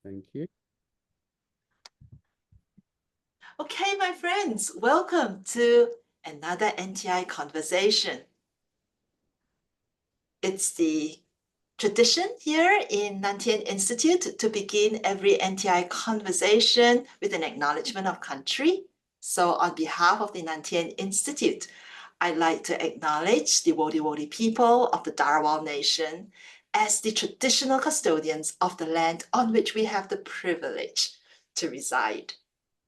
Thank you. Okay, my friends, welcome to another NTI conversation. It's the tradition here in Nan Tien Institute to begin every NTI conversation with an acknowledgement of country. So on behalf of the Nan Tien Institute, I'd like to acknowledge the Wodi people of the Darawal Nation as the traditional custodians of the land on which we have the privilege to reside,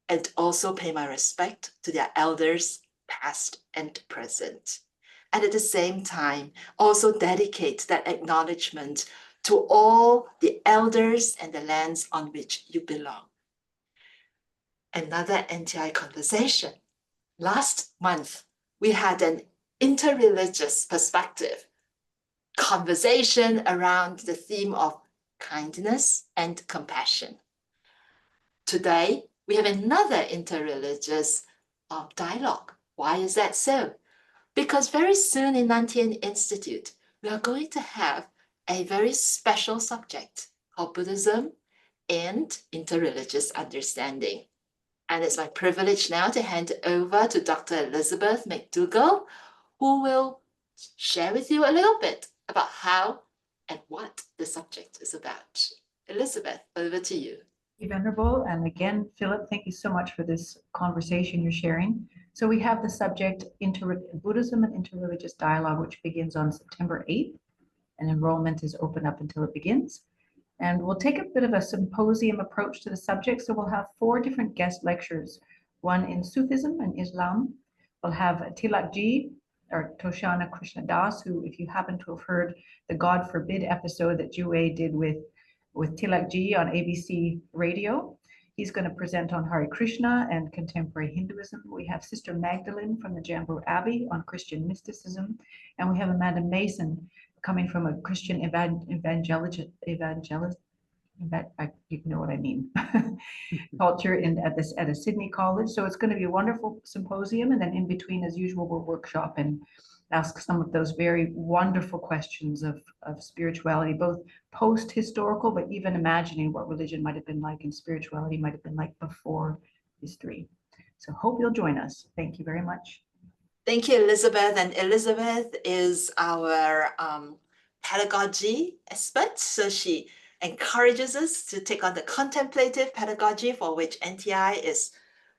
and also pay my respect to their elders, past and present. And at the same time, also dedicate that acknowledgement to all the elders and the lands on which you belong. Another NTI conversation. Last month, we had an interreligious perspective conversation around the theme of kindness and compassion. Today, we have another interreligious dialogue. Why is that so? Because very soon in Nan Tien Institute, we are going to have a very special subject called Buddhism and interreligious understanding. And it's my privilege now to hand over to Dr. Elizabeth McDougall, who will share with you a little bit about how and what the subject is about. Elizabeth, over to you. Thank you, Venerable. And again, Philip, thank you so much for this conversation you're sharing. So we have the subject Buddhism and Interreligious Dialogue, which begins on September 8th, and enrollment is open up until it begins. And we'll take a bit of a symposium approach to the subject. So we'll have 4 different guest lectures, one in Sufism and Islam. We'll have Tilakji, or Toshana Krishnadas, who, if you happen to have heard the God Forbid episode that Jue did with Tilakji on ABC radio, he's going to present on Hare Krishna and contemporary Hinduism. We have Sister Magdalene from the Jambu Abbey on Christian mysticism, and we have Amanda Mason coming from a Christian evangelist, you know what I mean, culture at a Sydney college. So it's going to be a wonderful symposium, and then in between, as usual, we'll workshop and ask some of those very wonderful questions of spirituality, both post-historical, but even imagining what religion might have been like and spirituality might have been like before history. So hope you'll join us. Thank you very much. Thank you, Elizabeth. And Elizabeth is our pedagogy expert. So she encourages us to take on the contemplative pedagogy, for which NTI is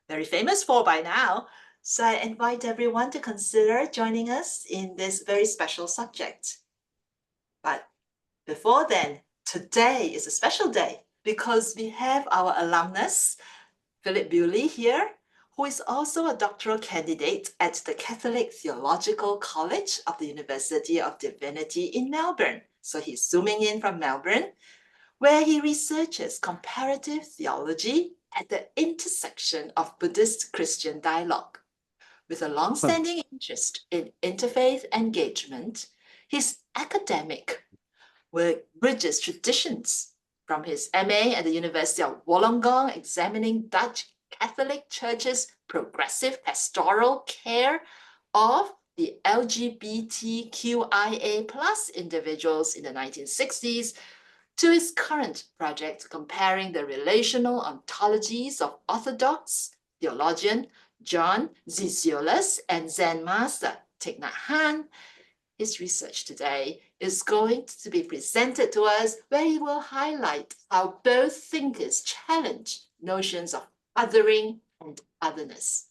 very famous for by now. So I invite everyone to consider joining us in this very special subject. But before then, today is a special day because we have our alumnus, Philip Bewley, here, who is also a doctoral candidate at the Catholic Theological College of the University of Divinity in Melbourne. So he's zooming in from Melbourne, where he researches comparative theology at the intersection of Buddhist-Christian dialogue. With a long-standing interest in interfaith engagement, his academic work bridges traditions from his MA at the University of Wollongong, examining Dutch Catholic Church's progressive pastoral care of the LGBTQIA plus individuals in the 1960s, to his current project comparing the relational ontologies of Orthodox theologian John Zizioulas and Zen master Thich Nhat Hanh. His research today is going to be presented to us, where he will highlight how both thinkers challenge notions of othering and otherness,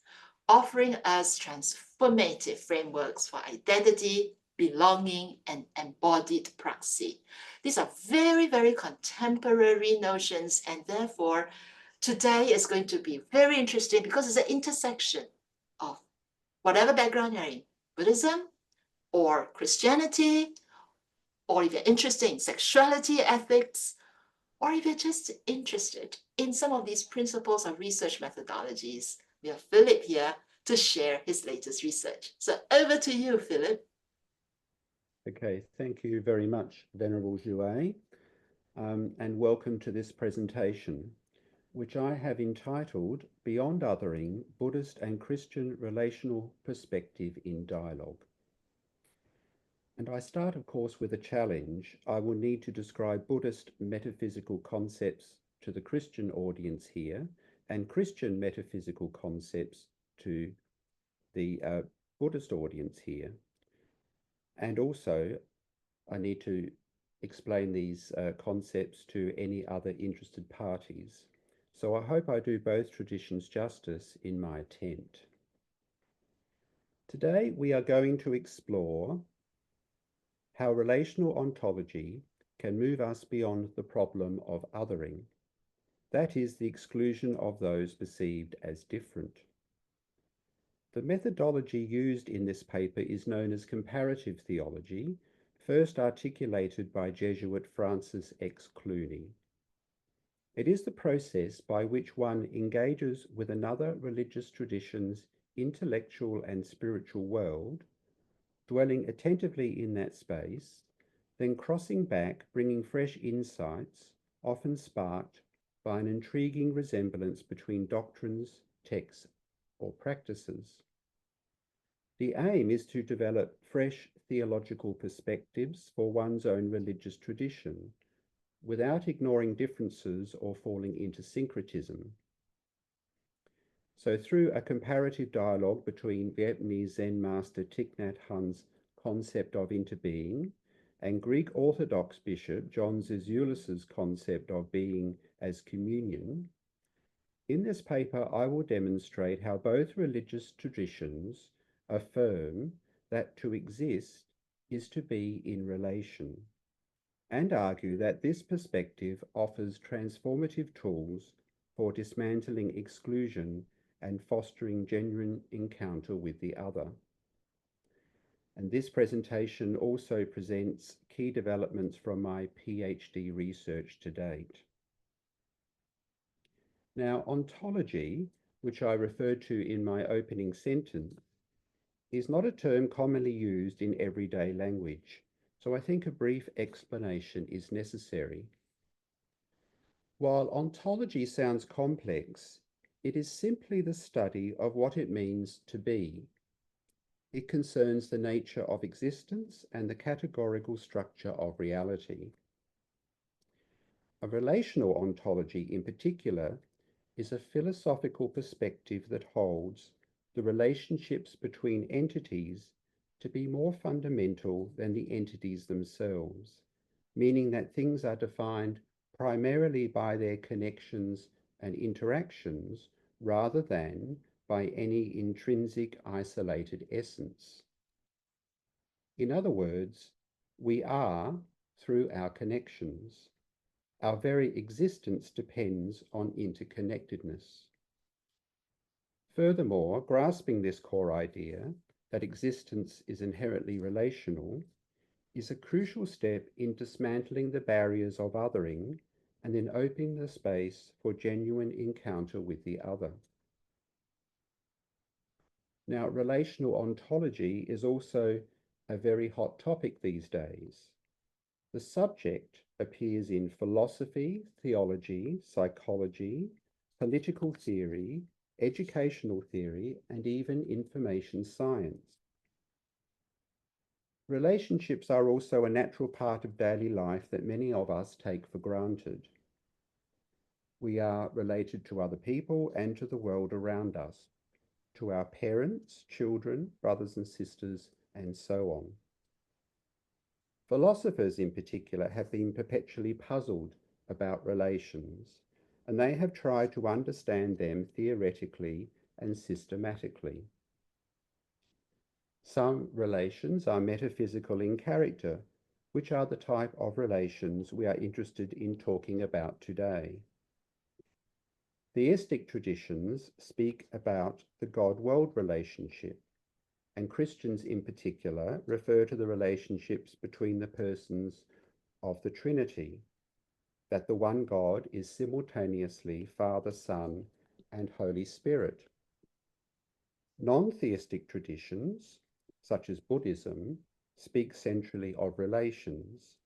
offering us transformative frameworks for identity, belonging, and embodied praxis. These are very, very contemporary notions, and therefore today is going to be very interesting because it's an intersection of whatever background you're in, Buddhism or Christianity, or if you're interested in sexuality, ethics, or if you're just interested in some of these principles of research methodologies. We have Philip here to share his latest research. So over to you, Philip. Okay, thank you very much, Venerable Jue, and welcome to this presentation, which I have entitled Beyond Othering, Buddhist and Christian Relational Perspective in Dialogue. And I start, of course, with a challenge. I will need to describe Buddhist metaphysical concepts to the Christian audience here and Christian metaphysical concepts to the Buddhist audience here. And also, I need to explain these concepts to any other interested parties. So I hope I do both traditions justice in my attempt. Today we are going to explore how relational ontology can move us beyond the problem of othering, that is, the exclusion of those perceived as different. The methodology used in this paper is known as comparative theology, first articulated by Jesuit Francis X. Clooney. It is the process by which one engages with another religious tradition's intellectual and spiritual world, dwelling attentively in that space, then crossing back, bringing fresh insights, often sparked by an intriguing resemblance between doctrines, texts, or practices. The aim is to develop fresh theological perspectives for one's own religious tradition, without ignoring differences or falling into syncretism. So through a comparative dialogue between Vietnamese Zen master Thich Nhat Hanh's concept of interbeing and Greek Orthodox Bishop John Zizioulas' concept of being as communion, in this paper I will demonstrate how both religious traditions affirm that to exist is to be in relation, and argue that this perspective offers transformative tools for dismantling exclusion and fostering genuine encounter with the other. And this presentation also presents key developments from my PhD research to date. Now, ontology, which I referred to in my opening sentence, is not a term commonly used in everyday language, so I think a brief explanation is necessary. While ontology sounds complex, it is simply the study of what it means to be. It concerns the nature of existence and the categorical structure of reality. A relational ontology, in particular, is a philosophical perspective that holds the relationships between entities to be more fundamental than the entities themselves, meaning that things are defined primarily by their connections and interactions rather than by any intrinsic isolated essence. In other words, we are through our connections. Our very existence depends on interconnectedness. Furthermore, grasping this core idea that existence is inherently relational is a crucial step in dismantling the barriers of othering and then opening the space for genuine encounter with the other. Now, relational ontology is also a very hot topic these days. The subject appears in philosophy, theology, psychology, political theory, educational theory, and even information science. Relationships are also a natural part of daily life that many of us take for granted. We are related to other people and to the world around us, to our parents, children, brothers and sisters, and so on. Philosophers in particular have been perpetually puzzled about relations, and they have tried to understand them theoretically and systematically. Some relations are metaphysical in character, which are the type of relations we are interested in talking about today. Theistic traditions speak about the God-world relationship, and Christians in particular refer to the relationships between the persons of the Trinity, that the one God is simultaneously Father, Son, and Holy Spirit. Non-theistic traditions, such as Buddhism, speak centrally of relations,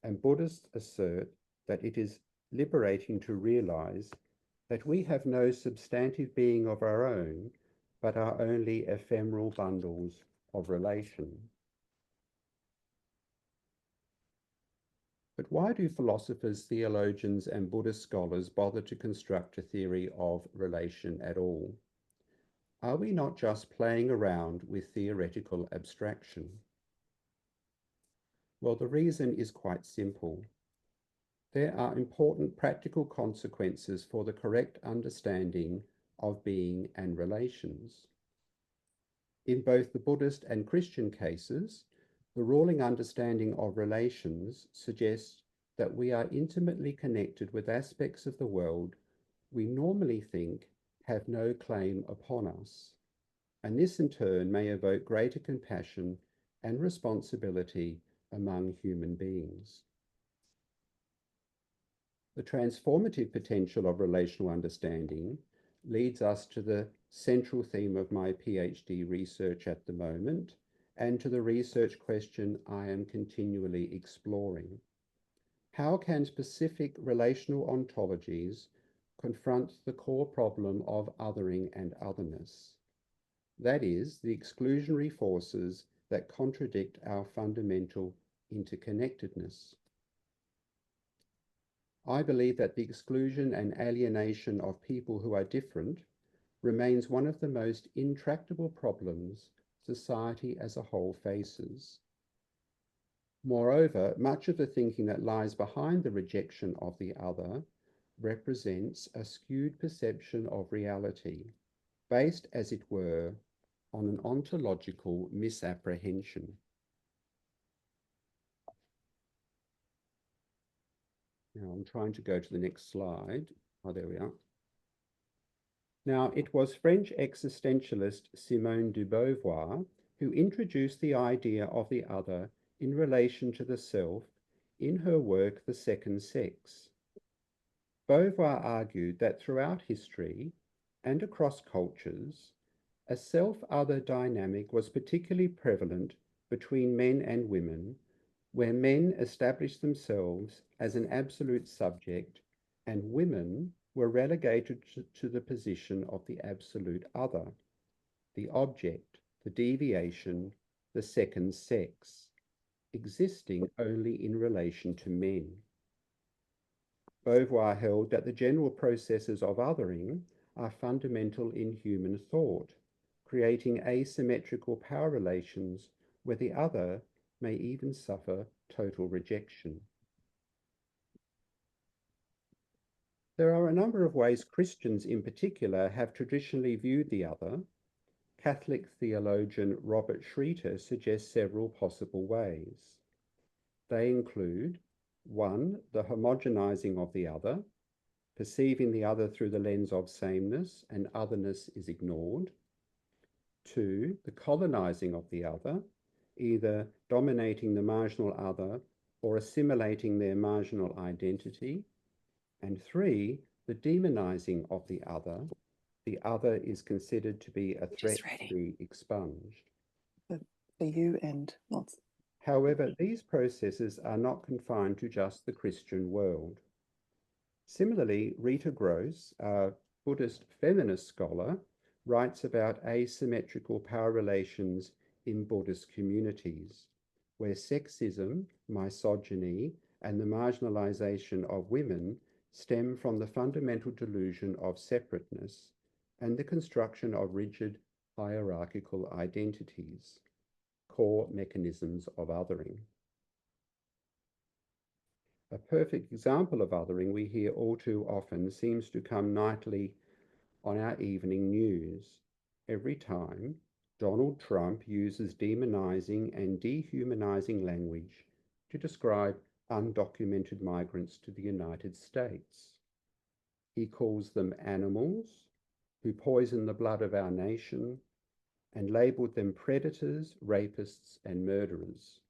and Buddhists assert that it is liberating to realize that we have no substantive being of our own, but are only ephemeral bundles of relation. But why do philosophers, theologians, and Buddhist scholars bother to construct a theory of relation at all? Are we not just playing around with theoretical abstraction? Well, the reason is quite simple. There are important practical consequences for the correct understanding of being and relations. In both the Buddhist and Christian cases, the ruling understanding of relations suggests that we are intimately connected with aspects of the world we normally think have no claim upon us, and this in turn may evoke greater compassion and responsibility among human beings. The transformative potential of relational understanding leads us to the central theme of my PhD research at the moment, and to the research question I am continually exploring. How can specific relational ontologies confront the core problem of othering and otherness? That is, the exclusionary forces that contradict our fundamental interconnectedness. I believe that the exclusion and alienation of people who are different remains one of the most intractable problems society as a whole faces. Moreover, much of the thinking that lies behind the rejection of the other represents a skewed perception of reality, based, as it were, on an ontological misapprehension. Now I'm trying to go to the next slide. Oh, there we are. Now, it was French existentialist Simone de Beauvoir who introduced the idea of the other in relation to the self in her work, The Second Sex. Beauvoir argued that throughout history and across cultures, a self-other dynamic was particularly prevalent between men and women, where men established themselves as an absolute subject and women were relegated to the position of the absolute other, the object, the deviation, the second sex, existing only in relation to men. Beauvoir held that the general processes of othering are fundamental in human thought, creating asymmetrical power relations where the other may even suffer total rejection. There are a number of ways Christians in particular have traditionally viewed the other. Catholic theologian Robert Schreiter suggests several possible ways. They include 1. The homogenizing of the other, perceiving the other through the lens of sameness and otherness is ignored. 2. The colonizing of the other, either dominating the marginal other or assimilating their marginal identity. And 3. The demonizing of the other is considered to be a threat to be expunged. For you and lots. However, these processes are not confined to just the Christian world. Similarly, Rita Gross, a Buddhist feminist scholar, writes about asymmetrical power relations in Buddhist communities, where sexism, misogyny, and the marginalization of women stem from the fundamental delusion of separateness and the construction of rigid hierarchical identities, core mechanisms of othering. A perfect example of othering we hear all too often seems to come nightly on our evening news. Every time, Donald Trump uses demonizing and dehumanizing language to describe undocumented migrants to the United States. He calls them animals who poison the blood of our nation and labeled them predators, rapists, and murderers.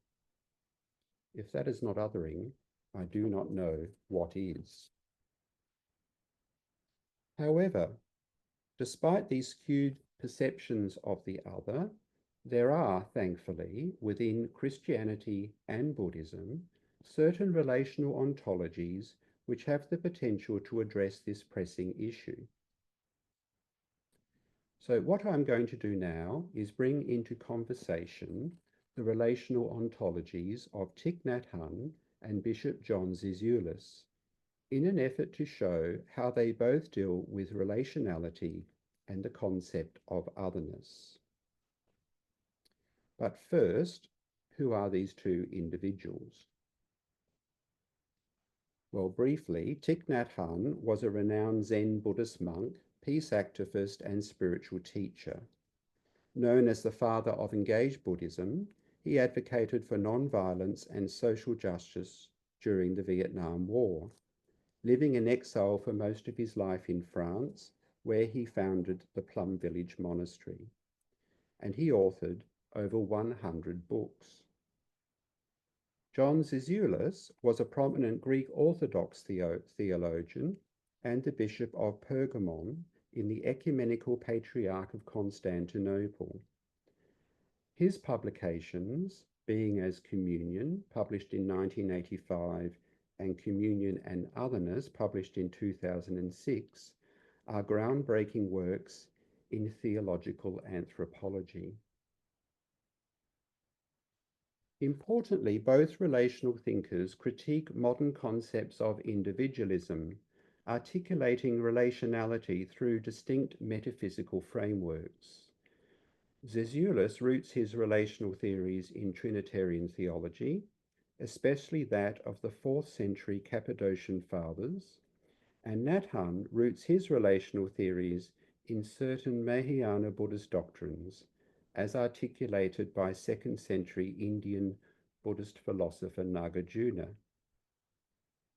If that is not othering, I do not know what is. However, despite these skewed perceptions of the other, there are, thankfully, within Christianity and Buddhism, certain relational ontologies which have the potential to address this pressing issue. So what I'm going to do now is bring into conversation the relational ontologies of Thich Nhat Hanh and Bishop John Zizioulas, in an effort to show how they both deal with relationality and the concept of otherness. But first, who are these two individuals? Well, briefly, Thich Nhat Hanh was a renowned Zen Buddhist monk, peace activist, and spiritual teacher. Known as the father of engaged Buddhism, he advocated for non-violence and social justice during the Vietnam War, living in exile for most of his life in France, where he founded the Plum Village Monastery. And he authored over 100 books. John Zizioulas was a prominent Greek Orthodox theologian and the Bishop of Pergamon in the Ecumenical Patriarch of Constantinople. His publications, Being as Communion, published in 1985, and Communion and Otherness, published in 2006, are groundbreaking works in theological anthropology. Importantly, both relational thinkers critique modern concepts of individualism, articulating relationality through distinct metaphysical frameworks. Zizioulas roots his relational theories in Trinitarian theology, especially that of the 4th century Cappadocian Fathers, and Nhat Hanh roots his relational theories in certain Mahayana Buddhist doctrines, as articulated by 2nd century Indian Buddhist philosopher Nagarjuna.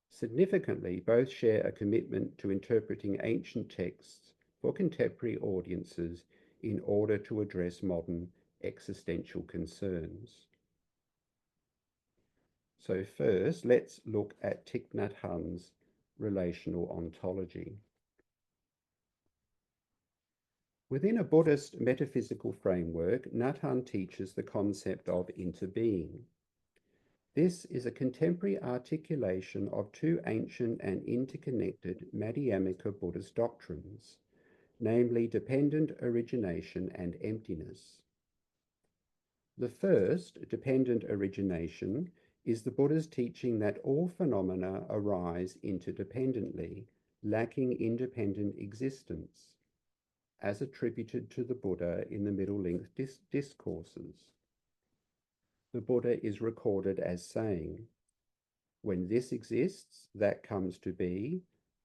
Significantly, both share a commitment to interpreting ancient texts for contemporary audiences in order to address modern existential concerns. So first, let's look at Thich Nhat Hanh's relational ontology. Within a Buddhist metaphysical framework, Nhat Hanh teaches the concept of interbeing. This is a contemporary articulation of two ancient and interconnected Madhyamika Buddhist doctrines, namely dependent origination and emptiness. The first, dependent origination, is the Buddha's teaching that all phenomena arise interdependently, lacking independent existence, as attributed to the Buddha in the middle-length discourses. The Buddha is recorded as saying, "When this exists, that comes to be,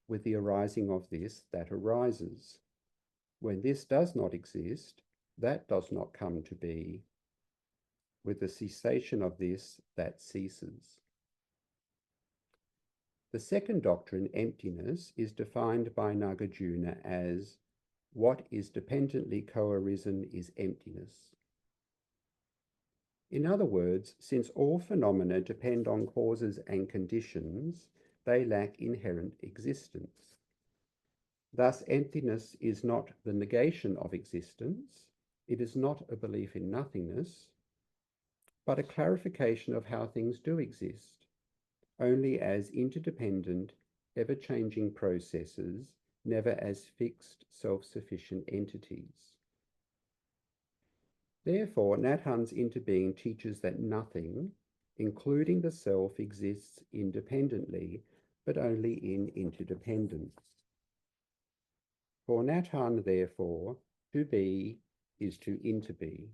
with the arising of this, that arises. When this does not exist, that does not come to be, with the cessation of this, that ceases." The second doctrine, emptiness, is defined by Nagarjuna as, "What is dependently co-arisen is emptiness." In other words, since all phenomena depend on causes and conditions, they lack inherent existence. Thus, emptiness is not the negation of existence, it is not a belief in nothingness, but a clarification of how things do exist, only as interdependent, ever-changing processes, never as fixed, self-sufficient entities. Therefore, Nhat Hanh's interbeing teaches that nothing, including the self, exists independently, but only in interdependence. For Nhat Hanh, therefore, to be is to interbe.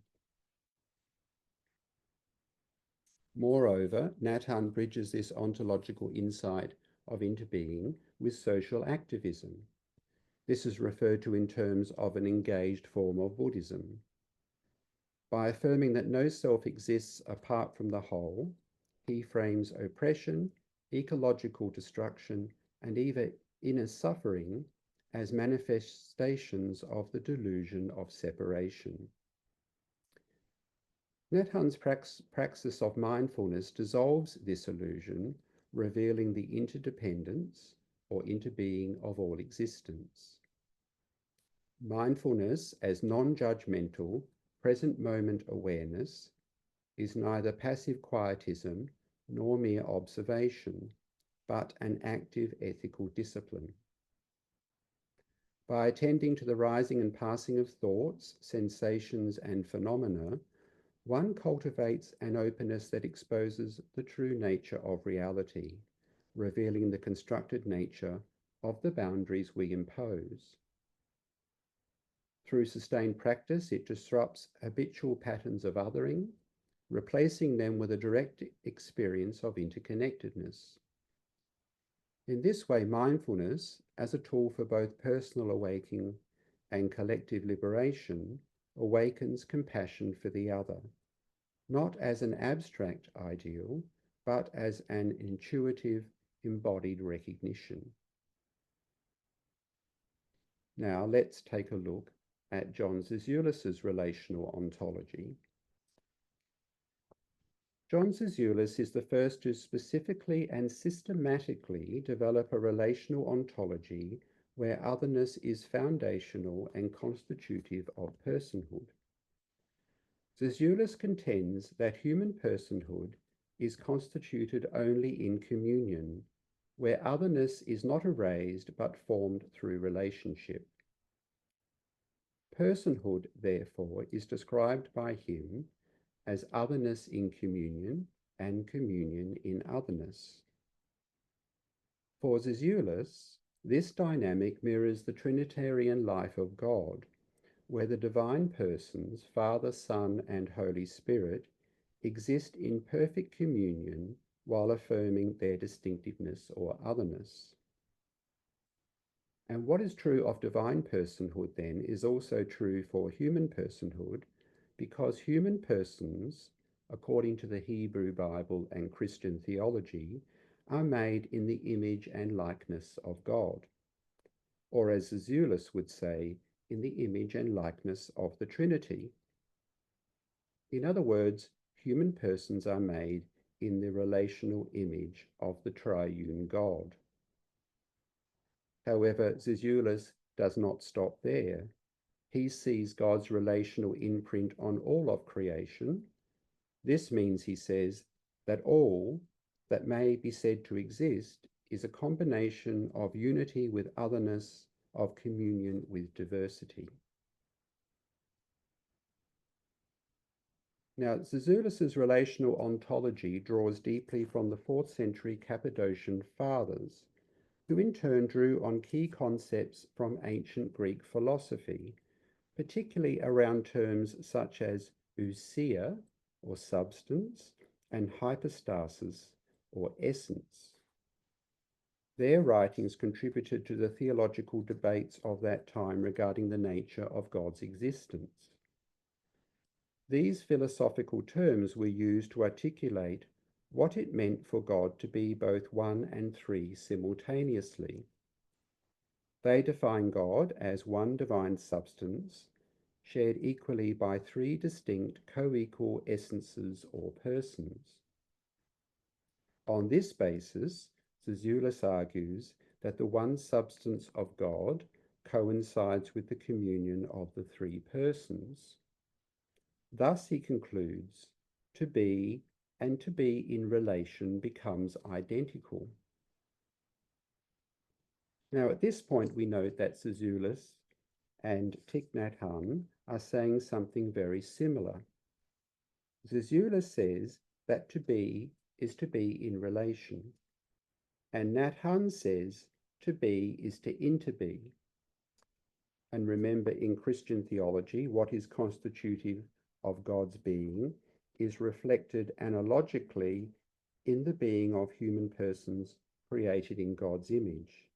Moreover, Nhat Hanh bridges this ontological insight of interbeing with social activism. This is referred to in terms of an engaged form of Buddhism. By affirming that no self exists apart from the whole, he frames oppression, ecological destruction, and even inner suffering as manifestations of the delusion of separation. Nhat Hanh's praxis of mindfulness dissolves this illusion, revealing the interdependence or interbeing of all existence. Mindfulness as non-judgmental, present moment awareness is neither passive quietism nor mere observation, but an active ethical discipline. By attending to the rising and passing of thoughts, sensations, and phenomena, one cultivates an openness that exposes the true nature of reality, revealing the constructed nature of the boundaries we impose. Through sustained practice, it disrupts habitual patterns of othering, replacing them with a direct experience of interconnectedness. In this way, mindfulness, as a tool for both personal awakening and collective liberation, awakens compassion for the other, not as an abstract ideal, but as an intuitive, embodied recognition. Now let's take a look at John Zizioulas' relational ontology. John Zizioulas is the first to specifically and systematically develop a relational ontology where otherness is foundational and constitutive of personhood. Zizioulas contends that human personhood is constituted only in communion, where otherness is not erased but formed through relationship. Personhood, therefore, is described by him as otherness in communion and communion in otherness. For Zizioulas, this dynamic mirrors the Trinitarian life of God, where the divine persons, Father, Son, and Holy Spirit, exist in perfect communion while affirming their distinctiveness or otherness. And what is true of divine personhood, then, is also true for human personhood, because human persons, according to the Hebrew Bible and Christian theology, are made in the image and likeness of God, or as Zizioulas would say, in the image and likeness of the Trinity. In other words, human persons are made in the relational image of the triune God. However, Zizioulas does not stop there. He sees God's relational imprint on all of creation. This means, he says, that all that may be said to exist is a combination of unity with otherness, of communion with diversity. Now, Zizioulas' relational ontology draws deeply from the 4th century Cappadocian Fathers, who in turn drew on key concepts from ancient Greek philosophy, particularly around terms such as ousia, or substance, and hypostasis, or essence. Their writings contributed to the theological debates of that time regarding the nature of God's existence. These philosophical terms were used to articulate what it meant for God to be both one and three simultaneously. They define God as one divine substance, shared equally by three distinct co-equal essences or persons. On this basis, Zizioulas argues that the one substance of God coincides with the communion of the three persons. Thus, he concludes, to be and to be in relation becomes identical. Now, at this point, we note that Zizioulas and Thich Nhat Hanh are saying something very similar. Zizioulas says that to be is to be in relation, and Nhat Hanh says to be is to interbe. And remember, in Christian theology, what is constitutive of God's being is reflected analogically in the being of human persons created in God's image.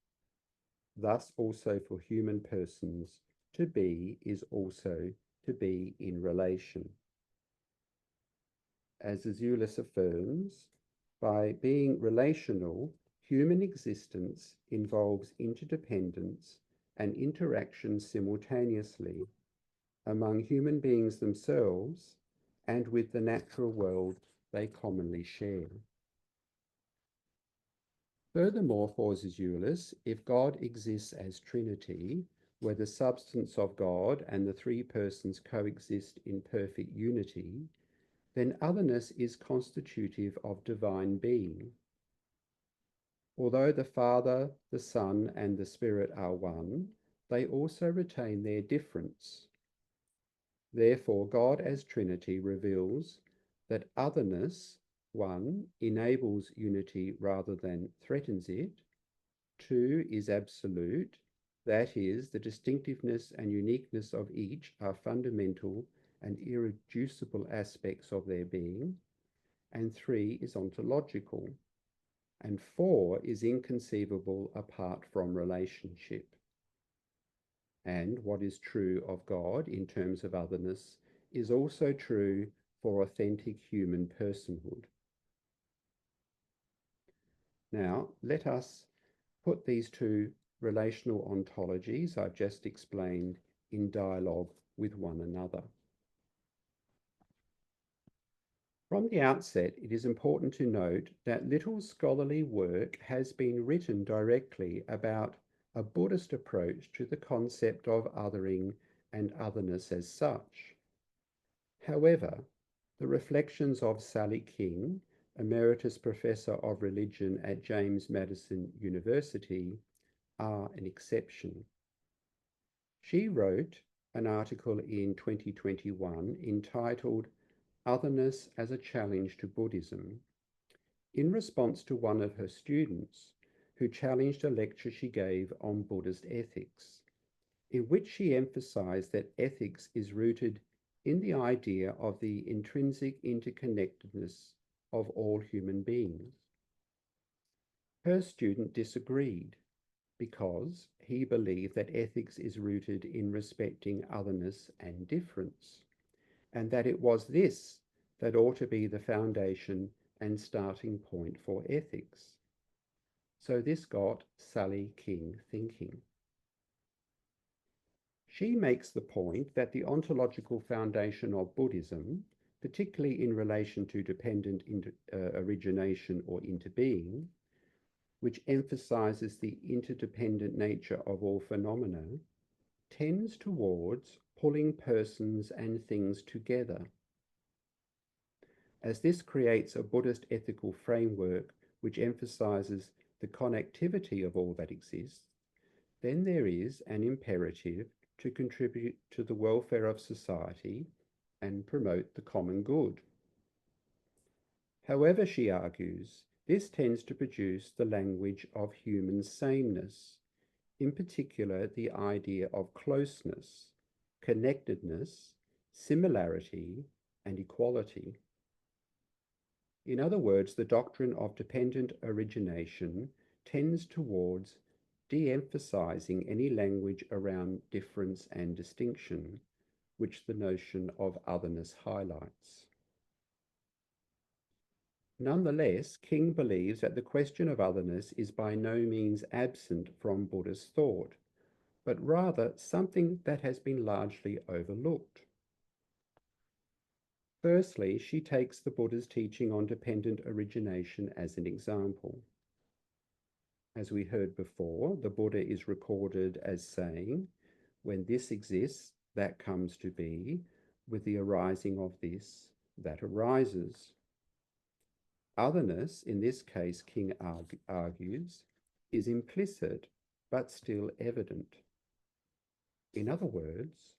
Thus, also for human persons, to be is also to be in relation. As Zizioulas affirms, by being relational, human existence involves interdependence and interaction simultaneously among human beings themselves and with the natural world they commonly share. Furthermore, for Zizioulas, if God exists as Trinity, where the substance of God and the three persons coexist in perfect unity, then otherness is constitutive of divine being. Although the Father, the Son, and the Spirit are one, they also retain their difference. Therefore, God as Trinity reveals that otherness, 1, enables unity rather than threatens it, 2, is absolute, that is, the distinctiveness and uniqueness of each are fundamental and irreducible aspects of their being, and 3 is ontological, and 4 is inconceivable apart from relationship. And what is true of God in terms of otherness is also true for authentic human personhood. Now, let us put these two relational ontologies I've just explained in dialogue with one another. From the outset, it is important to note that little scholarly work has been written directly about a Buddhist approach to the concept of othering and otherness as such. However, the reflections of Sally King, Emeritus Professor of Religion at James Madison University, are an exception. She wrote an article in 2021 entitled Otherness as a Challenge to Buddhism, in response to one of her students who challenged a lecture she gave on Buddhist ethics, in which she emphasized that ethics is rooted in the idea of the intrinsic interconnectedness of all human beings. Her student disagreed because he believed that ethics is rooted in respecting otherness and difference, and that it was this that ought to be the foundation and starting point for ethics. So this got Sally King thinking. She makes the point that the ontological foundation of Buddhism, particularly in relation to dependent origination or interbeing, which emphasizes the interdependent nature of all phenomena, tends towards pulling persons and things together. As this creates a Buddhist ethical framework which emphasizes the connectivity of all that exists, then there is an imperative to contribute to the welfare of society and promote the common good. However, she argues, this tends to produce the language of human sameness, in particular the idea of closeness, connectedness, similarity, and equality. In other words, the doctrine of dependent origination tends towards de-emphasizing any language around difference and distinction, which the notion of otherness highlights. Nonetheless, King believes that the question of otherness is by no means absent from Buddhist thought, but rather something that has been largely overlooked. Firstly, she takes the Buddha's teaching on dependent origination as an example. As we heard before, the Buddha is recorded as saying, when this exists, that comes to be, with the arising of this, that arises. Otherness, in this case, King argues, is implicit but still evident. In other words,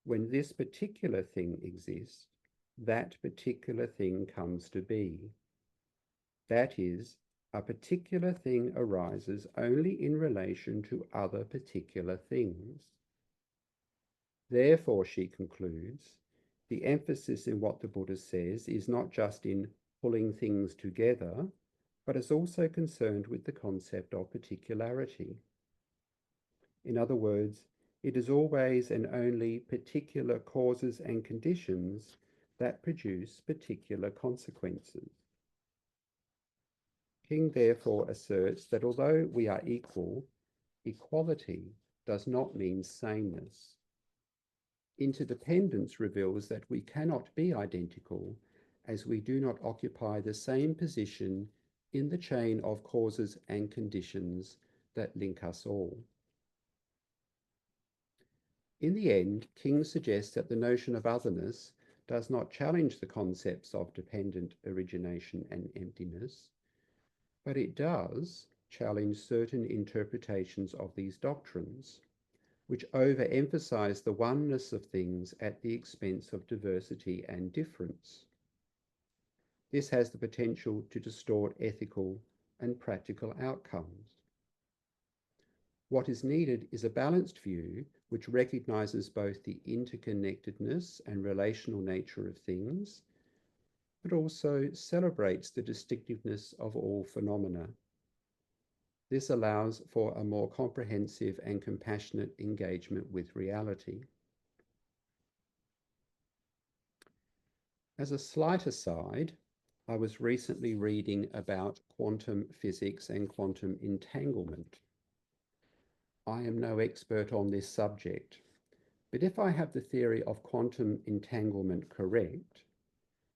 when this particular thing exists, that particular thing comes to be. That is, a particular thing arises only in relation to other particular things. Therefore, she concludes, the emphasis in what the Buddha says is not just in pulling things together, but is also concerned with the concept of particularity. In other words, it is always and only particular causes and conditions that produce particular consequences. King therefore asserts that although we are equal, equality does not mean sameness. Interdependence reveals that we cannot be identical, as we do not occupy the same position in the chain of causes and conditions that link us all. In the end, King suggests that the notion of otherness does not challenge the concepts of dependent origination and emptiness, but it does challenge certain interpretations of these doctrines, which overemphasize the oneness of things at the expense of diversity and difference. This has the potential to distort ethical and practical outcomes. What is needed is a balanced view which recognizes both the interconnectedness and relational nature of things, but also celebrates the distinctiveness of all phenomena. This allows for a more comprehensive and compassionate engagement with reality. As a slight aside, I was recently reading about quantum physics and quantum entanglement. I am no expert on this subject, but if I have the theory of quantum entanglement correct,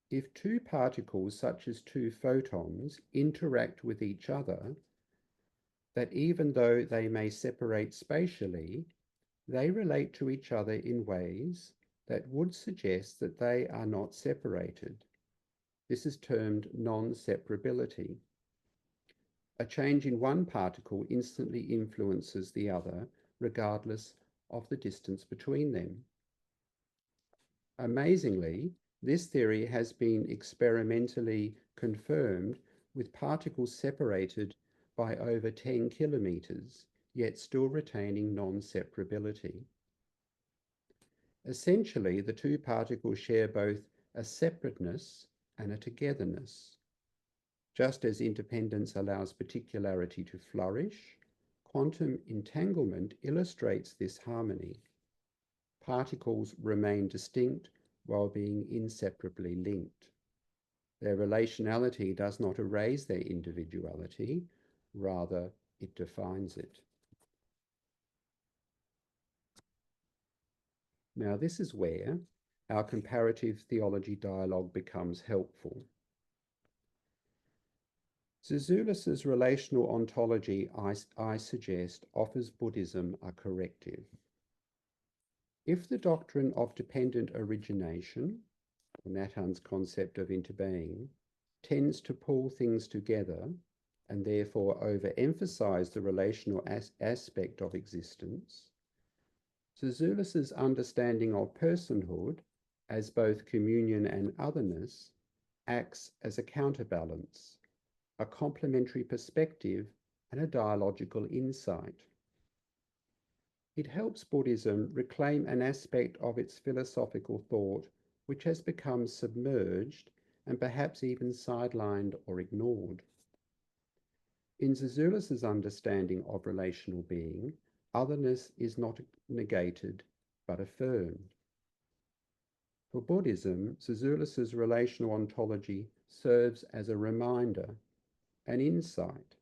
if two particles, such as two photons, interact with each other, that even though they may separate spatially, they relate to each other in ways that would suggest that they are not separated. This is termed non-separability. A change in one particle instantly influences the other, regardless of the distance between them. Amazingly, this theory has been experimentally confirmed with particles separated by over 10 kilometers, yet still retaining non-separability. Essentially, the two particles share both a separateness and a togetherness. Just as independence allows particularity to flourish, quantum entanglement illustrates this harmony. Particles remain distinct while being inseparably linked. Their relationality does not erase their individuality, rather it defines it. Now, this is where our comparative theology dialogue becomes helpful. Zizioulas' relational ontology, I suggest, offers Buddhism a corrective. If the doctrine of dependent origination, or Nhat Hanh's concept of interbeing, tends to pull things together and therefore overemphasize the relational aspect of existence, Zizioulas' understanding of personhood as both communion and otherness acts as a counterbalance, a complementary perspective, and a dialogical insight. It helps Buddhism reclaim an aspect of its philosophical thought which has become submerged and perhaps even sidelined or ignored. In Zizioulas' understanding of relational being, otherness is not negated but affirmed. For Buddhism, Zizioulas' relational ontology serves as a reminder, an insight,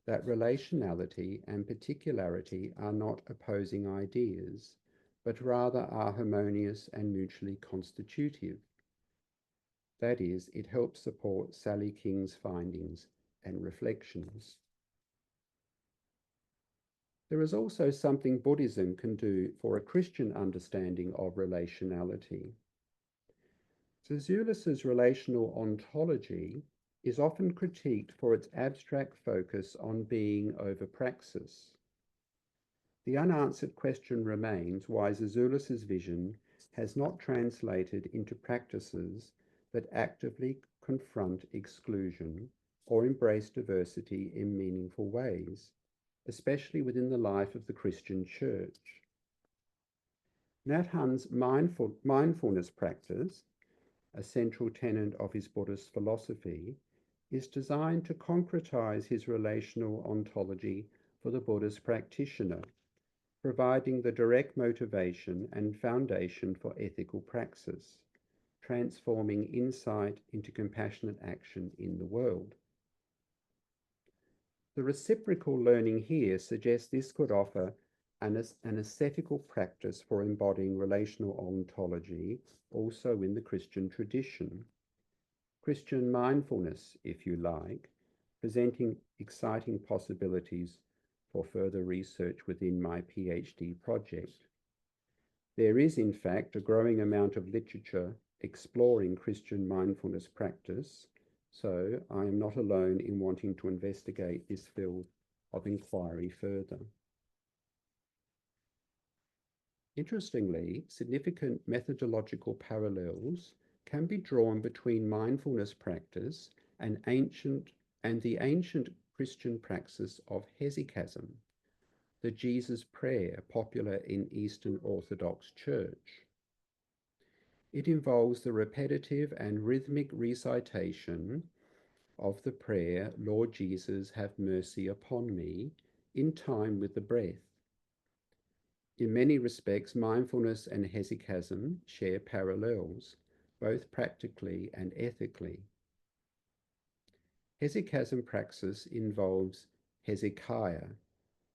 that relationality and particularity are not opposing ideas, but rather are harmonious and mutually constitutive. That is, it helps support Sally King's findings and reflections. There is also something Buddhism can do for a Christian understanding of relationality. Zizioulas' relational ontology is often critiqued for its abstract focus on being over praxis. The unanswered question remains why Zizioulas' vision has not translated into practices that actively confront exclusion or embrace diversity in meaningful ways, especially within the life of the Christian Church. Nhat Hanh's mindfulness practice, a central tenet of his Buddhist philosophy, is designed to concretize his relational ontology for the Buddhist practitioner, providing the direct motivation and foundation for ethical praxis, transforming insight into compassionate action in the world. The reciprocal learning here suggests this could offer an ascetical practice for embodying relational ontology also in the Christian tradition. Christian mindfulness, if you like, presenting exciting possibilities for further research within my PhD project. There is, in fact, a growing amount of literature exploring Christian mindfulness practice, so I am not alone in wanting to investigate this field of inquiry further. Interestingly, significant methodological parallels can be drawn between mindfulness practice and the ancient Christian praxis of hesychasm, the Jesus prayer popular in Eastern Orthodox Church. It involves the repetitive and rhythmic recitation of the prayer, Lord Jesus, have mercy upon me, in time with the breath. In many respects, mindfulness and hesychasm share parallels, both practically and ethically. Hesychasm praxis involves hesychia,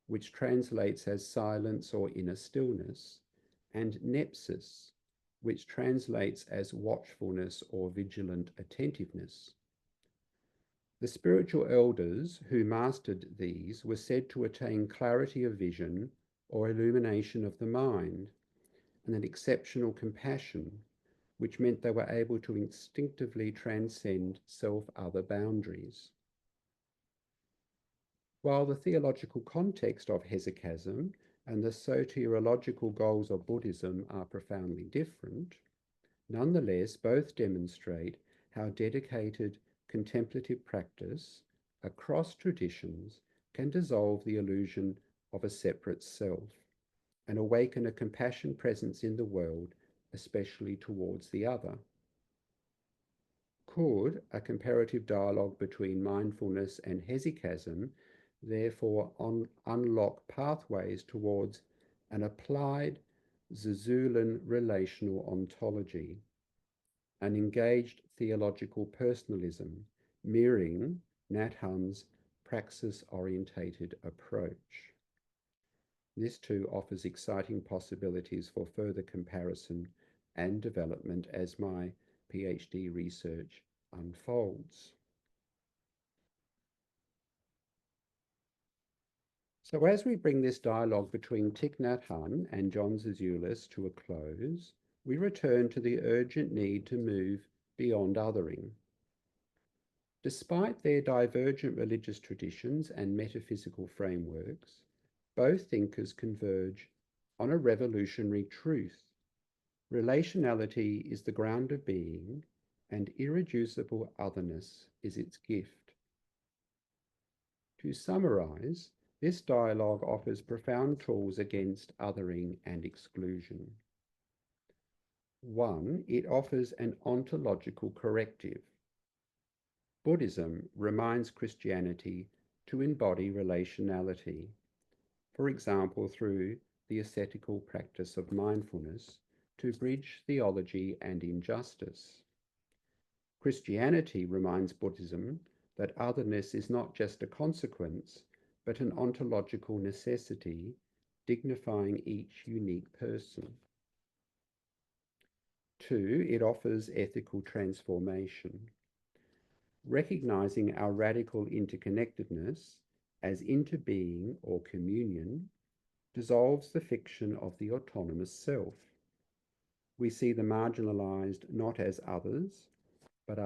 which translates as silence or inner stillness, and nepsis, which translates as watchfulness or vigilant attentiveness. The spiritual elders who mastered these were said to attain clarity of vision or illumination of the mind, and an exceptional compassion, which meant they were able to instinctively transcend self-other boundaries. While the theological context of hesychasm and the soteriological goals of Buddhism are profoundly different, nonetheless both demonstrate how dedicated contemplative practice across traditions can dissolve the illusion of a separate self and awaken a compassion presence in the world, especially towards the other. Could a comparative dialogue between mindfulness and hesychasm therefore unlock pathways towards an applied Zizoulan relational ontology, an engaged theological personalism mirroring Nhat Hanh's praxis-orientated approach? This too offers exciting possibilities for further comparison and development as my PhD research unfolds. So as we bring this dialogue between Thich Nhat Hanh and John Zizioulas to a close, we return to the urgent need to move beyond othering. Despite their divergent religious traditions and metaphysical frameworks, both thinkers converge on a revolutionary truth. Relationality is the ground of being, and irreducible otherness is its gift. To summarize, this dialogue offers profound tools against othering and exclusion. 1, it offers an ontological corrective. Buddhism reminds Christianity to embody relationality, for example, through the ascetical practice of mindfulness to bridge theology and injustice. Christianity reminds Buddhism that otherness is not just a consequence, but an ontological necessity, dignifying each unique person. 2, it offers ethical transformation. Recognizing our radical interconnectedness as interbeing or communion dissolves the fiction of the autonomous self. We see the marginalized not as others, but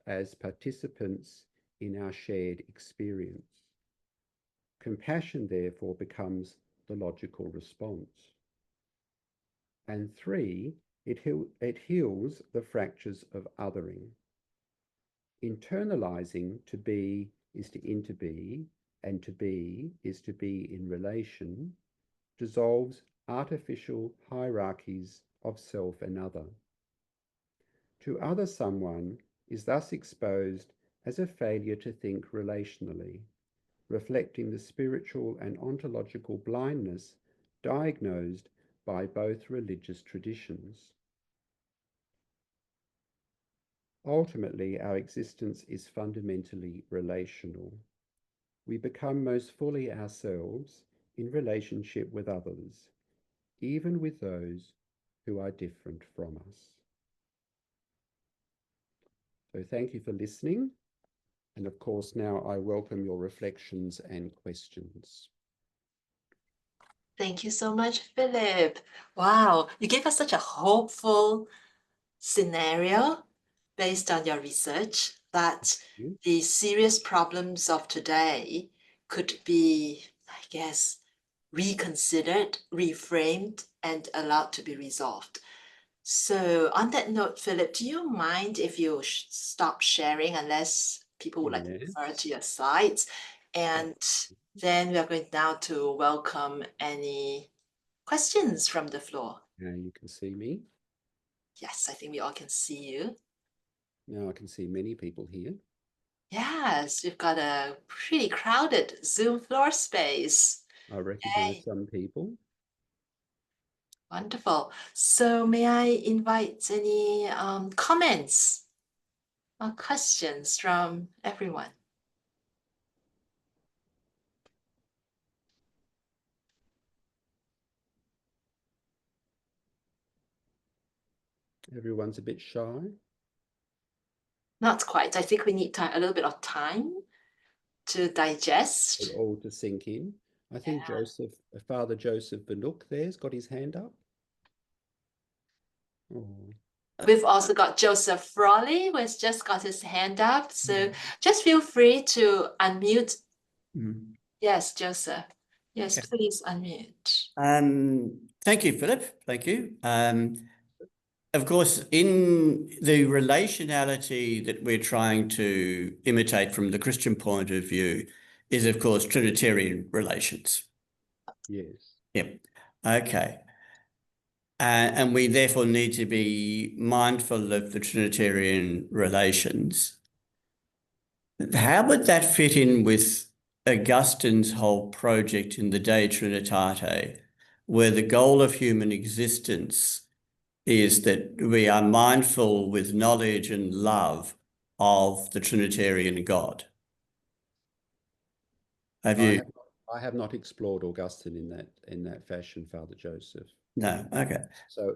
as participants in our shared experience. Compassion, therefore, becomes the logical response. And 3, it heals the fractures of othering. Internalizing to be is to interbe, and to be is to be in relation, dissolves artificial hierarchies of self and other. To other someone is thus exposed as a failure to think relationally, reflecting the spiritual and ontological blindness diagnosed by both religious traditions. Ultimately, our existence is fundamentally relational. We become most fully ourselves in relationship with others, even with those who are different from us. So thank you for listening. And of course, now I welcome your reflections and questions. Thank you so much, Philip. Wow, you gave us such a hopeful scenario based on your research that the serious problems of today could be, I guess, reconsidered, reframed, and allowed to be resolved. So on that note, Philip, do you mind if you stop sharing unless people would like to refer to your slides? And then we are going now to welcome any questions from the floor. Now you can see me. Yes, I think we all can see you. Now I can see many people here. Yes, we've got a pretty crowded Zoom floor space. I recognize some people. Wonderful. So may I invite any comments or questions from everyone? Everyone's a bit shy. Not quite. I think we need a little bit of time to digest. It all to sink in. I think Father Joseph Banook there's got his hand up. Oh. We've also got Joseph Frawley, who has just got his hand up. So just feel free to unmute. Yes, Joseph. Yes, please unmute. Thank you, Philip. Thank you. Of course, in the relationality that we're trying to imitate from the Christian point of view is, of course, Trinitarian relations. Yes. Yep. Okay. And we therefore need to be mindful of the Trinitarian relations. How would that fit in with Augustine's whole project in the De Trinitate, where the goal of human existence is that we are mindful with knowledge and love of the Trinitarian God? I have not explored Augustine in that fashion, Father Joseph. No, okay.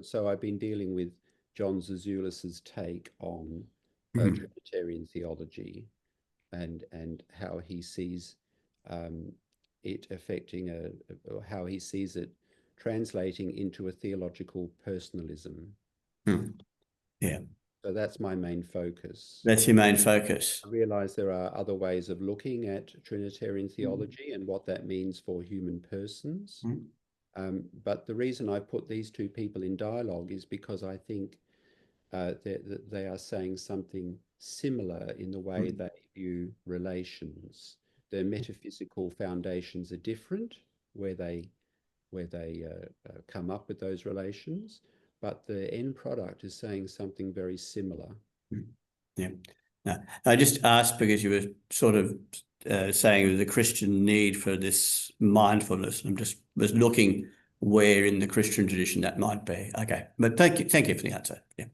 So I've been dealing with John Zizoulas's take on Trinitarian theology and how he sees it affecting how he sees it translating into a theological personalism. Yeah. So that's my main focus. That's your main focus. I realize there are other ways of looking at Trinitarian theology and what that means for human persons. But the reason I put these two people in dialogue is because I think they are saying something similar in the way they view relations. Their metaphysical foundations are different, where they come up with those relations, but the end product is saying something very similar. Yeah. No, I just asked because you were sort of saying the Christian need for this mindfulness. I'm just was looking where in the Christian tradition that might be. Okay, but thank you for the answer. Yeah,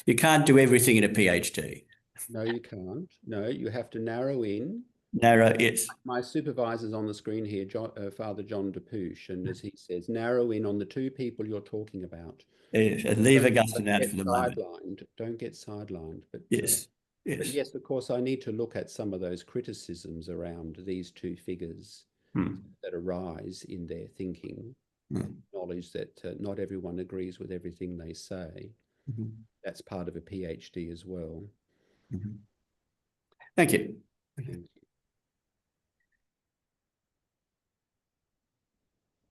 you can't do everything in a PhD. No, you can't. No, you have to narrow in. Yes. My supervisor's on the screen here, Father John DePouche, and as he says, narrow in on the two people you're talking about. Yes, and leave Augustine out for the moment. Don't get sidelined. But yes. But yes, of course, I need to look at some of those criticisms around these two figures that arise in their thinking, and knowledge that not everyone agrees with everything they say. That's part of a PhD as well. Thank you.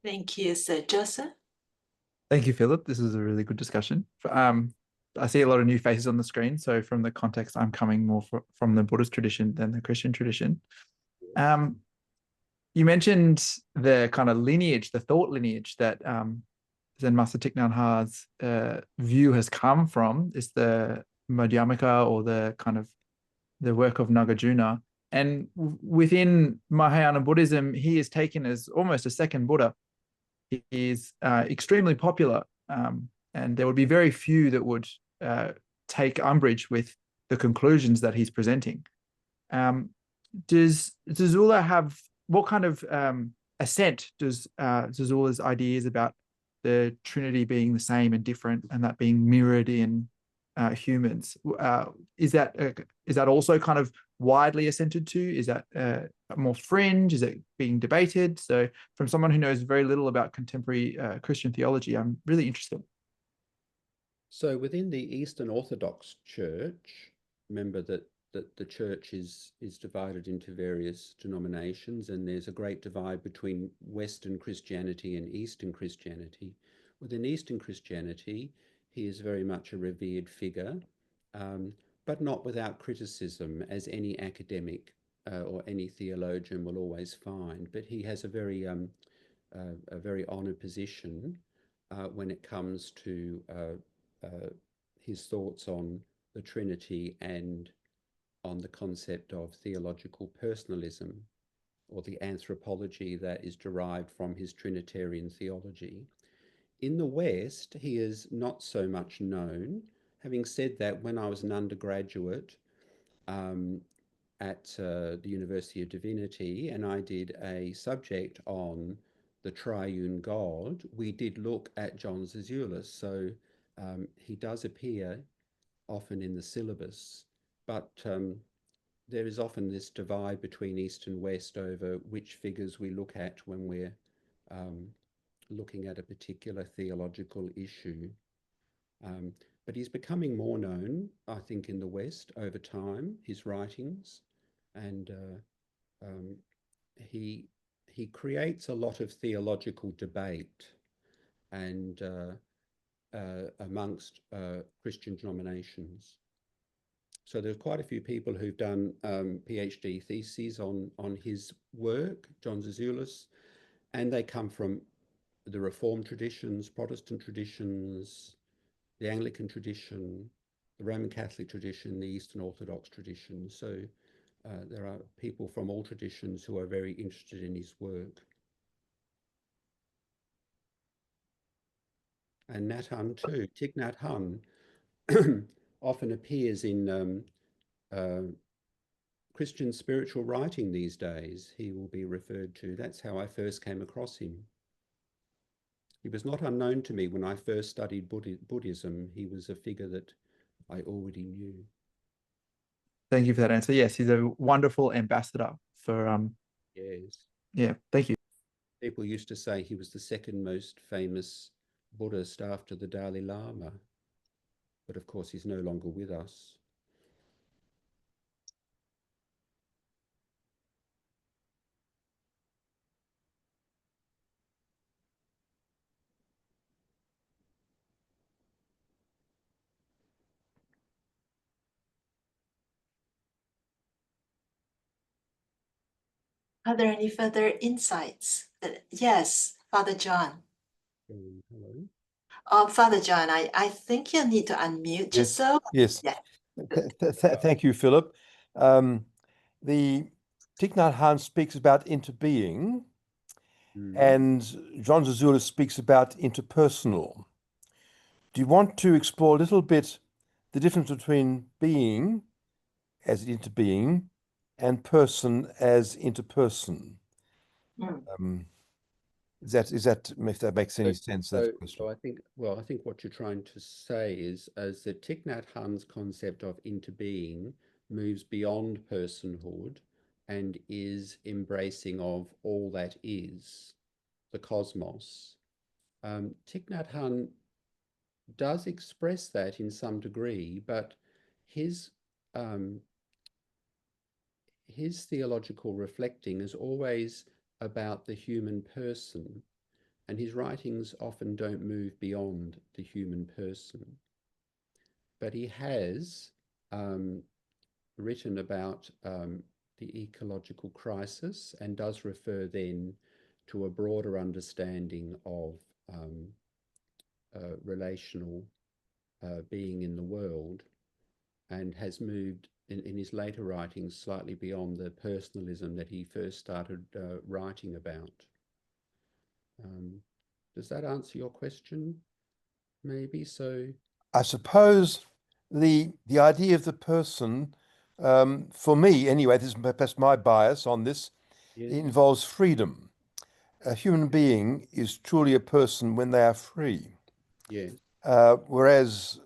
Thank you, Sir Joseph. Thank you, Philip. This is a really good discussion. I see a lot of new faces on the screen. So from the context, I'm coming more from the Buddhist tradition than the Christian tradition. You mentioned the kind of lineage, the thought lineage that Zen Master Thich Nhat Hanh's view has come from, is the Madhyamaka, or the kind of the work of Nagarjuna. And within Mahayana Buddhism, he is taken as almost a second Buddha. He is extremely popular, and there would be very few that would take umbrage with the conclusions that he's presenting. Does Zizioulas have, what kind of assent does Zizioulas' ideas about the Trinity being the same and different, and that being mirrored in humans? Is that also kind of widely assented to? Is that more fringe? Is it being debated? So from someone who knows very little about contemporary Christian theology, I'm really interested. So within the Eastern Orthodox Church, remember that that the church is divided into various denominations, and there's a great divide between Western Christianity and Eastern Christianity. Within Eastern Christianity, he is very much a revered figure, but not without criticism, as any academic or any theologian will always find. But he has a very honoured position when it comes to his thoughts on the Trinity and on the concept of theological personalism, or the anthropology that is derived from his Trinitarian theology. In the West, he is not so much known. Having said that, when I was an undergraduate at the University of Divinity, and I did a subject on the triune God, we did look at John Zizioulas. So he does appear often in the syllabus, but there is often this divide between East and West over which figures we look at when we're looking at a particular theological issue. But he's becoming more known, I think, in the West over time, his writings, and he creates a lot of theological debate and amongst Christian denominations. So there's quite a few people who've done PhD theses on his work, John Zizioulas, and they come from the Reformed traditions, Protestant traditions, the Anglican tradition, the Roman Catholic tradition, the Eastern Orthodox tradition. So there are people from all traditions who are very interested in his work. And Nhat Hanh too. Thich Nhat Hanh often appears in Christian spiritual writing these days. He will be referred to. That's how I first came across him. He was not unknown to me when I first studied Buddhism. He was a figure that I already knew. Thank you for that answer. Yes, he's a wonderful ambassador for Yes. Yeah, thank you. People used to say he was the second most famous Buddhist after the Dalai Lama. But of course, he's no longer with us. Are there any further insights? Yes, Father John. Hello. Father John, I think you need to unmute yourself. Yes. Yeah. Thank you, Philip. The Thich Nhat Hanh speaks about interbeing, and John Zizioulas speaks about interpersonal. Do you want to explore a little bit the difference between being as interbeing and person as interperson? Is that if that makes any sense? That question. So I think what you're trying to say is that Thich Nhat Hanh's concept of interbeing moves beyond personhood and is embracing of all that is, the cosmos. Thich Nhat Hanh does express that in some degree, but his theological reflecting is always about the human person, and his writings often don't move beyond the human person. But he has written about the ecological crisis and does refer then to a broader understanding of relational being in the world, and has moved in his later writings slightly beyond the personalism that he first started writing about. Does that answer your question? Maybe so. I suppose the idea of the person, for me anyway, this is perhaps my bias on this, Yes. involves freedom. A human being is truly a person when they are free. Yes. Whereas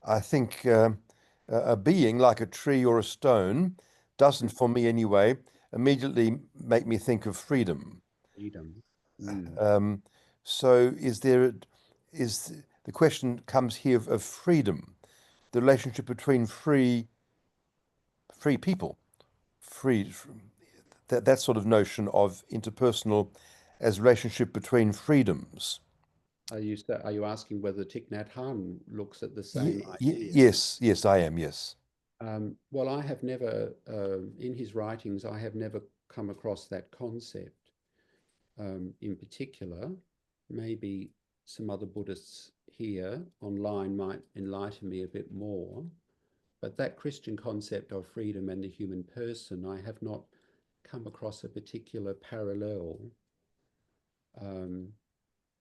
I think a being like a tree or a stone doesn't, for me anyway, immediately make me think of freedom. Freedom. So the question comes here of freedom, the relationship between free free people, that sort of notion of interpersonal as relationship between freedoms. Are you asking whether Thich Nhat Hanh looks at the same idea? Yes, I am, yes. Well, I have never, in his writings, I have never come across that concept in particular. Maybe some other Buddhists here online might enlighten me a bit more. But that Christian concept of freedom and the human person, I have not come across a particular parallel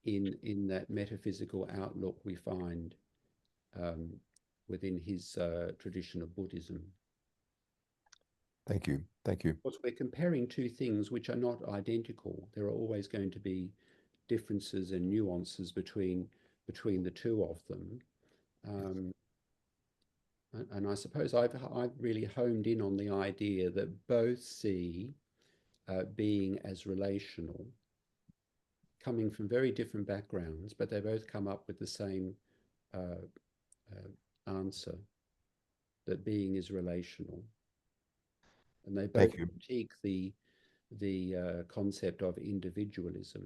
in that metaphysical outlook we find within his tradition of Buddhism. Thank you. Thank you. Of course, we're comparing two things which are not identical. There are always going to be differences and nuances between the two of them. And I suppose I've really honed in on the idea that both see being as relational, coming from very different backgrounds, but they both come up with the same answer, that being is relational. And they both critique the concept of individualism.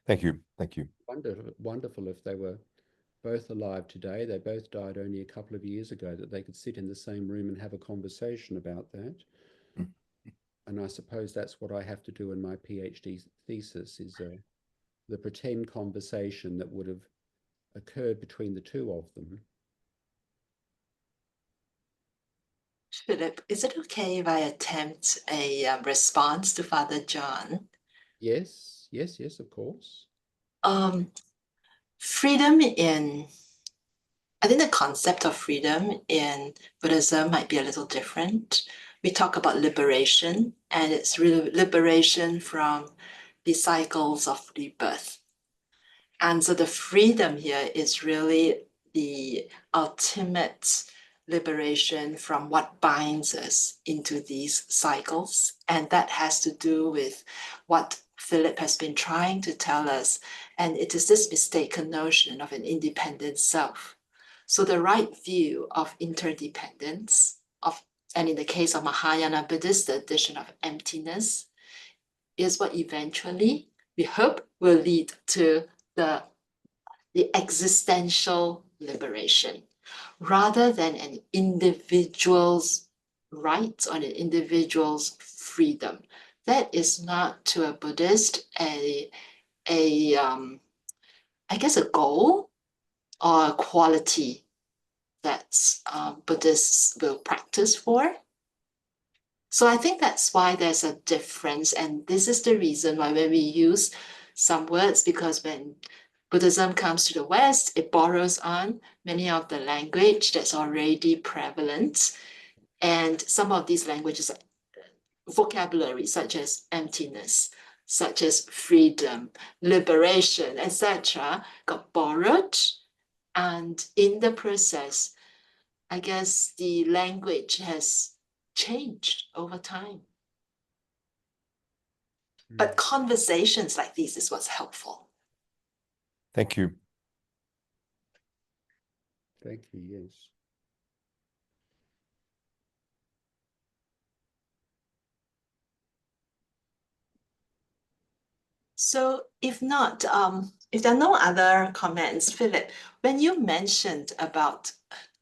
Thank you. Thank you. Wonderful if they were both alive today. They both died only a couple of years ago, that they could sit in the same room and have a conversation about that. And I suppose that's what I have to do in my PhD thesis, is the pretend conversation that would have occurred between the two of them. Philip, is it okay if I attempt a response to Father John? Yes, of course. Freedom I think the concept of freedom in Buddhism might be a little different. We talk about liberation, and it's really liberation from the cycles of rebirth. And so the freedom here is really the ultimate liberation from what binds us into these cycles. And that has to do with what Philip has been trying to tell us. And it is this mistaken notion of an independent self. So the right view of interdependence, and in the case of Mahayana Buddhist, the addition of emptiness, is what eventually we hope will lead to the existential liberation, rather than an individual's rights or an individual's freedom. That is not, to a Buddhist, I guess, a goal or a quality that Buddhists will practice for. So I think that's why there's a difference. And this is the reason why when we use some words, because when Buddhism comes to the West, it borrows on many of the language that's already prevalent. And some of these languages, vocabulary such as emptiness, such as freedom, liberation, etc., got borrowed. And in the process, I guess the language has changed over time. But conversations like these is what's helpful. Thank you. Thank you, yes. So if not, if there are no other comments, Philip, when you mentioned about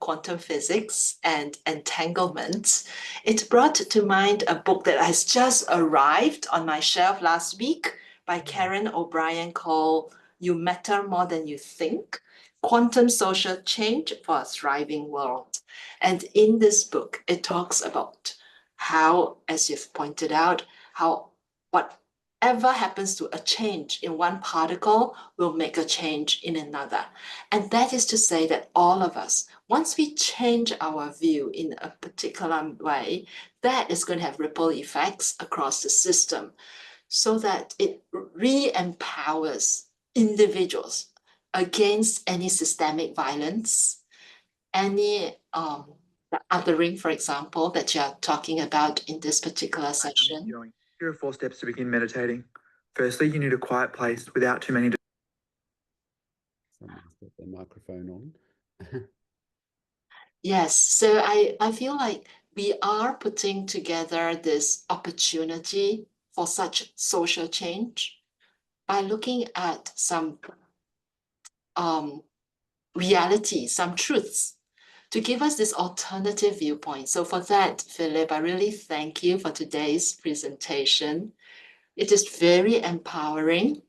quantum physics and entanglement, it brought to mind a book that has just arrived on my shelf last week by Karen O'Brien called You Matter More Than You Think, Quantum Social Change for a Thriving World. And in this book, it talks about how, as you've pointed out, how whatever happens to a change in one particle will make a change in another. And that is to say that all of us, once we change our view in a particular way, that is going to have ripple effects across the system, so that it re-empowers individuals against any systemic violence, any the othering, for example, that you're talking about in this particular session. Here are 4 steps to begin meditating. Firstly, you need a quiet place without too many. Someone's got their microphone on. Yes, so I feel like we are putting together this opportunity for such social change by looking at some reality, some truths, to give us this alternative viewpoint. So for that, Philip, I really thank you for today's presentation. It is very empowering.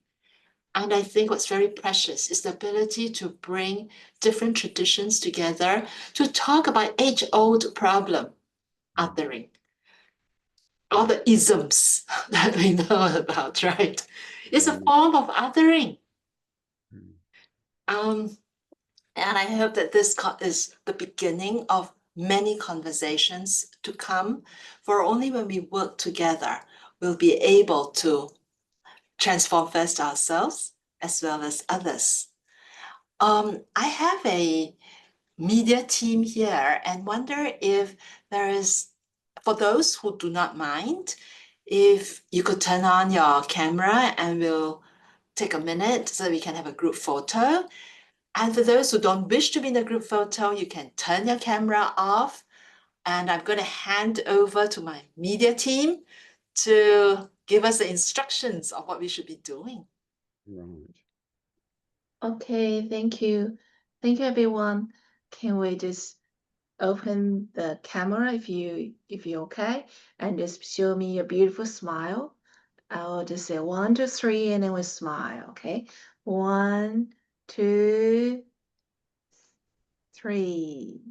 And I think what's very precious is the ability to bring different traditions together to talk about age-old problem, othering, all the isms that we know about, right? It's a form of othering. And I hope that this is the beginning of many conversations to come, for only when we work together, we'll be able to transform first ourselves as well as others. I have a media team here and wonder if there is, for those who do not mind, if you could turn on your camera and we'll take a minute so we can have a group photo. And for those who don't wish to be in the group photo, you can turn your camera off. And I'm going to hand over to my media team to give us the instructions of what we should be doing. Right. Okay, thank you. Thank you, everyone. Can we just open the camera if you're okay, and just show me a beautiful smile. I'll just say 1, 2, 3, and then we smile. Okay, 1, 2, 3.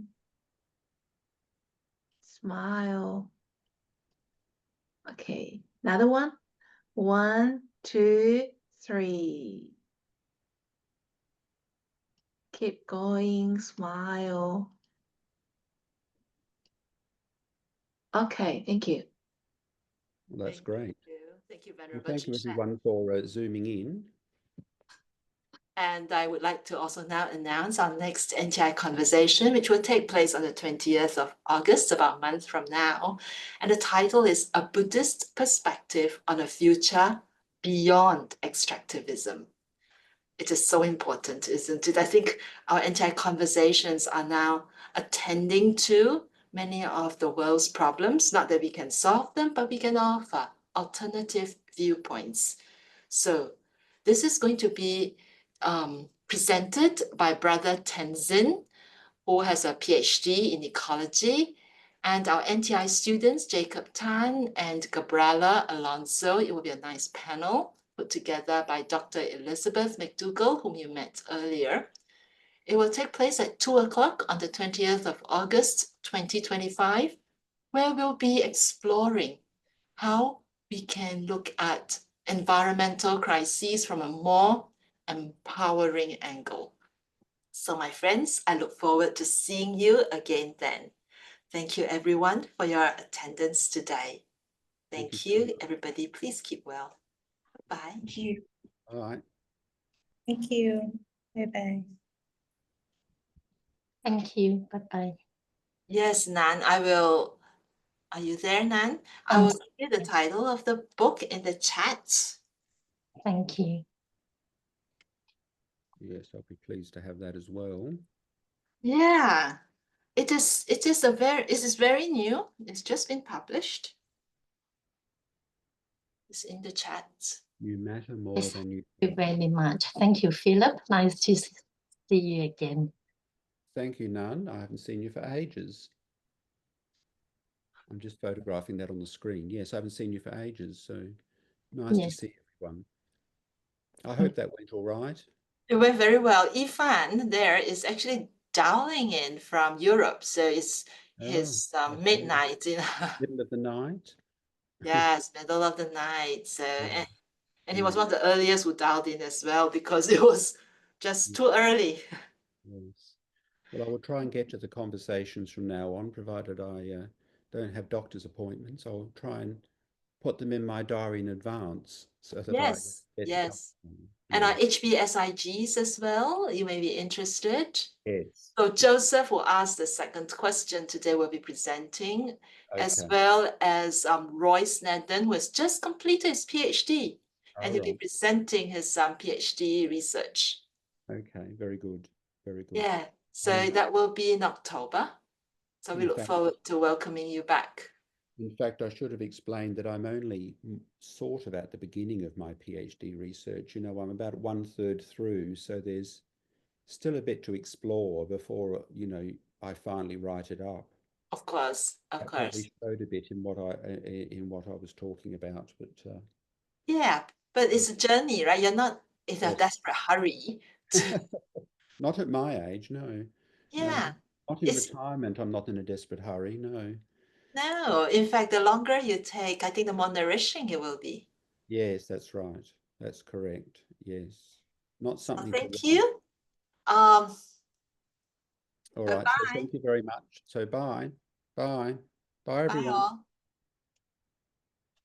Smile. Okay, another one. 1, 2, 3. Keep going. Smile. Okay, thank you. Well, that's great. Thank you, Well, Venerable thank you, Thich Nhat. everyone, for zooming in. And I would like to also now announce our next NTI conversation, which will take place on the 20th of August, about a month from now. And the title is A Buddhist Perspective on a Future Beyond Extractivism. It is so important, isn't it? I think our NTI conversations are now attending to many of the world's problems, not that we can solve them, but we can offer alternative viewpoints. So this is going to be presented by Brother Tenzin, who has a PhD in ecology, and our NTI students, Jacob Tan and Gabriela Alonso. It will be a nice panel put together by Dr. Elizabeth McDougall, whom you met earlier. It will take place at 2 o'clock on the 20th of August, 2025, where we'll be exploring how we can look at environmental crises from a more empowering angle. So my friends, I look forward to seeing you again then. Thank you everyone for your attendance today. Thank you, everybody. Please keep well. Bye. Thank you. All right. Thank you. Bye-bye. Thank you. Bye-bye. Yes, Nan, I will. Are you there, Nan? I will give you the title of the book in the chat. Thank you. Yes, I'll be pleased to have that as well. Yeah, it is very new. It's just been published. It's in the chat. You matter more Yes, than you thank you very much. Thank you, Philip. Nice to see you again. Thank you, Nan. I haven't seen you for ages. I'm just photographing that on the screen. Yes, I haven't seen you for ages, so nice to see everyone. I hope that went all right. It went very well. Ifan there is actually dialing in from Europe, so it's his midnight. Middle of the night. Yes, middle of the night. So and he was one of the earliest who dialed in as well, because it was just too early. Yes. Well, I will try and get to the conversations from now on, provided I don't have doctor's appointments. I'll try and put them in my diary in advance so that Yes, I get yes. to And our HBSIGs as well, you may be interested. Yes. So Joseph will ask the second question today. We'll be presenting, as well as Roy Snedden, who has just completed his PhD, and he'll be presenting his PhD research. Okay, very good, very good. Yeah, so that will be in October. So we In look fact- forward to welcoming you back. In fact, I should have explained that I'm only sort of at the beginning of my PhD research. You know, I'm about 1/3 through, so there's still a bit to explore before, you know, I finally write it up. Of course, of That course. probably showed a bit in what I was talking about, but Yeah, but it's a journey, right? You're not in a Yes. desperate hurry. not at my age, no. Yeah. Not in It's retirement, I'm not in a desperate hurry, no. no. In fact, the longer you take, I think the more nourishing it will be. Yes, that's right. That's correct. Yes. Not something to Thank rush. you. All right. So Bye-bye. thank you very much. So bye. Bye. Bye, Bye everyone. all.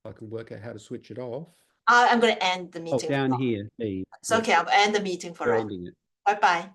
I can work out how to switch it off. I'm going to end the Oh, meeting. down here. Steve. It's okay. I'll end the meeting for We're all. ending it. Bye-bye.